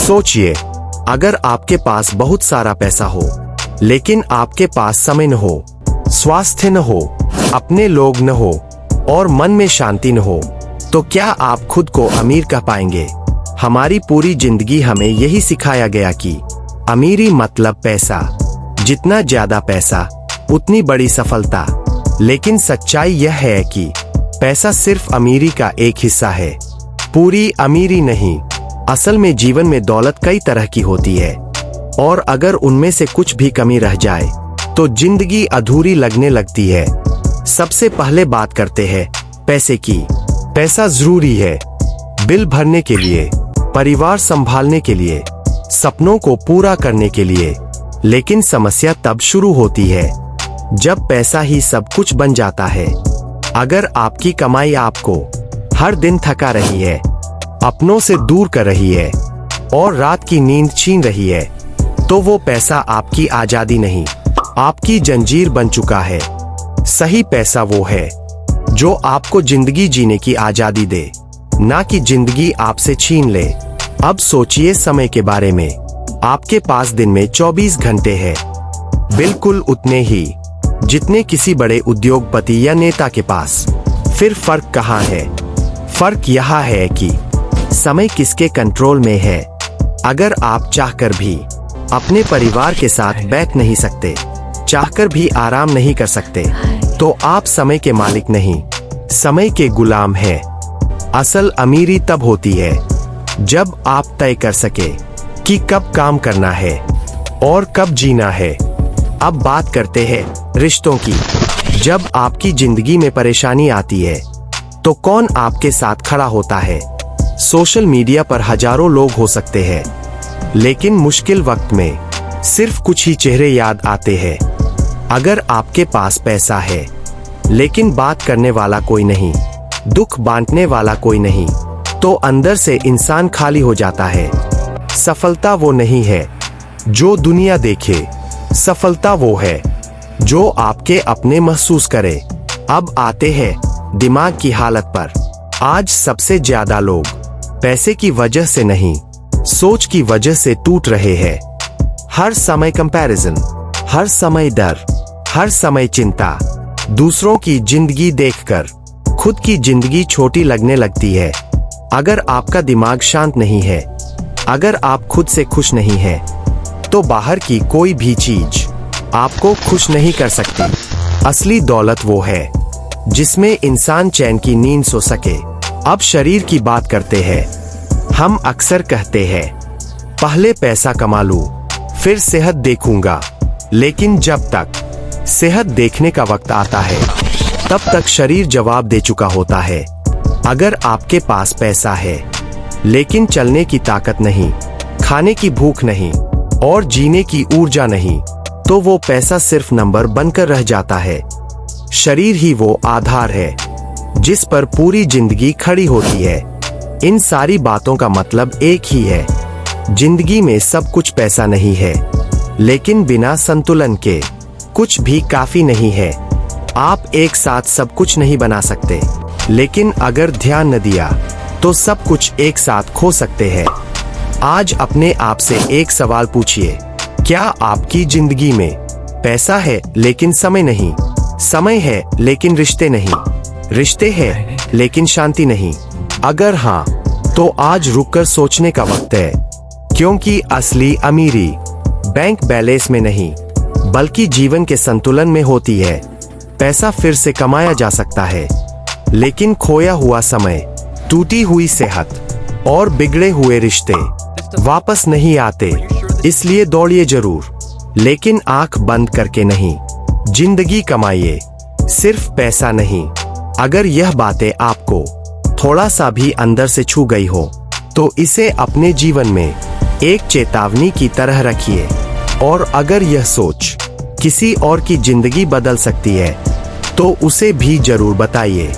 सोचिए, अगर आपके पास बहुत सारा पैसा हो लेकिन आपके पास समय न हो, स्वास्थ्य न हो, अपने लोग न हो और मन में शांति न हो, तो क्या आप खुद को अमीर कह पाएंगे? हमारी पूरी जिंदगी हमें यही सिखाया गया कि अमीरी मतलब पैसा, जितना ज्यादा पैसा उतनी बड़ी सफलता। लेकिन सच्चाई यह है कि पैसा सिर्फ अमीरी का एक हिस्सा है, पूरी अमीरी नहीं। असल में जीवन में दौलत कई तरह की होती है और अगर उनमें से कुछ भी कमी रह जाए तो जिंदगी अधूरी लगने लगती है। सबसे पहले बात करते हैं पैसे की। पैसा जरूरी है बिल भरने के लिए, परिवार संभालने के लिए, सपनों को पूरा करने के लिए। लेकिन समस्या तब शुरू होती है जब पैसा ही सब कुछ बन जाता है। अगर आपकी कमाई आपको हर दिन थका रही है, अपनों से दूर कर रही है और रात की नींद छीन रही है, तो वो पैसा आपकी आजादी नहीं, आपकी जंजीर बन चुका है। सही पैसा वो है जो आपको जिंदगी जीने की आजादी दे, ना कि जिंदगी आपसे छीन ले। अब सोचिए समय के बारे में। आपके पास दिन में 24 घंटे है, बिल्कुल उतने ही जितने किसी बड़े उद्योगपति या नेता के पास। फिर फर्क कहाँ है? फर्क यहाँ है कि समय किसके कंट्रोल में है। अगर आप चाहकर भी अपने परिवार के साथ बैठ नहीं सकते, चाहकर भी आराम नहीं कर सकते, तो आप समय के मालिक नहीं, समय के गुलाम हैं। असल अमीरी तब होती है जब आप तय कर सके कि कब काम करना है और कब जीना है। अब बात करते हैं रिश्तों की। जब आपकी जिंदगी में परेशानी आती है तो कौन आपके साथ खड़ा होता है? सोशल मीडिया पर हजारों लोग हो सकते हैं, लेकिन मुश्किल वक्त में सिर्फ कुछ ही चेहरे याद आते हैं। अगर आपके पास पैसा है लेकिन बात करने वाला कोई नहीं, दुख बांटने वाला कोई नहीं, तो अंदर से इंसान खाली हो जाता है। सफलता वो नहीं है जो दुनिया देखे, सफलता वो है जो आपके अपने महसूस करे। अब आते हैं दिमाग की हालत पर। आज सबसे ज्यादा लोग पैसे की वजह से नहीं, सोच की वजह से टूट रहे हैं। हर समय कंपैरिजन, हर समय डर, हर समय चिंता। दूसरों की जिंदगी देखकर खुद की जिंदगी छोटी लगने लगती है। अगर आपका दिमाग शांत नहीं है, अगर आप खुद से खुश नहीं है, तो बाहर की कोई भी चीज आपको खुश नहीं कर सकती। असली दौलत वो है जिसमें इंसान चैन की नींद सो सके। अब शरीर की बात करते हैं। हम अक्सर कहते हैं पहले पैसा कमा लूं, फिर सेहत देखूंगा। लेकिन जब तक सेहत देखने का वक्त आता है, तब तक शरीर जवाब दे चुका होता है। अगर आपके पास पैसा है लेकिन चलने की ताकत नहीं, खाने की भूख नहीं और जीने की ऊर्जा नहीं, तो वो पैसा सिर्फ नंबर बनकर रह जाता है। शरीर ही वो आधार है जिस पर पूरी जिंदगी खड़ी होती है। इन सारी बातों का मतलब एक ही है, जिंदगी में सब कुछ पैसा नहीं है, लेकिन बिना संतुलन के कुछ भी काफी नहीं है। आप एक साथ सब कुछ नहीं बना सकते, लेकिन अगर ध्यान न दिया तो सब कुछ एक साथ खो सकते हैं। आज अपने आप से एक सवाल पूछिए, क्या आपकी जिंदगी में पैसा है लेकिन समय नहीं, समय है लेकिन रिश्ते नहीं, रिश्ते हैं लेकिन शांति नहीं? अगर हाँ, तो आज रुककर सोचने का वक्त है, क्योंकि असली अमीरी बैंक बैलेंस में नहीं, बल्कि जीवन के संतुलन में होती है। पैसा फिर से कमाया जा सकता है, लेकिन खोया हुआ समय, टूटी हुई सेहत और बिगड़े हुए रिश्ते वापस नहीं आते। इसलिए दौड़िए जरूर, लेकिन आंख बंद करके नहीं। जिंदगी कमाइए, सिर्फ पैसा नहीं। अगर यह बातें आपको थोड़ा सा भी अंदर से छू गई हो, तो इसे अपने जीवन में एक चेतावनी की तरह रखिए। और अगर यह सोच किसी और की जिंदगी बदल सकती है, तो उसे भी जरूर बताइए।